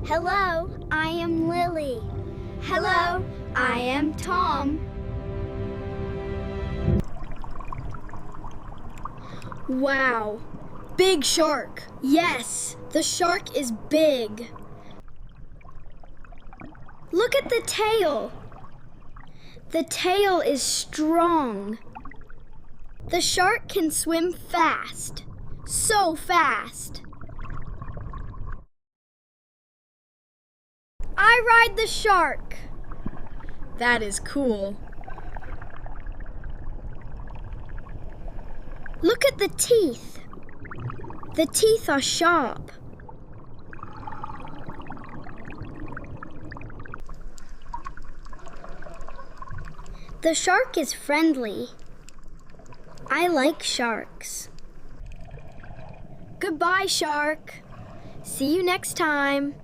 Hello, I am Lily. Hello, I am Tom. Wow, big shark. Yes, the shark is big. Look at the tail. The tail is strong. The shark can swim fast, so fast. I ride the shark. That is cool. Look at the teeth. The teeth are sharp. The shark is friendly. I like sharks. Goodbye, shark. See you next time.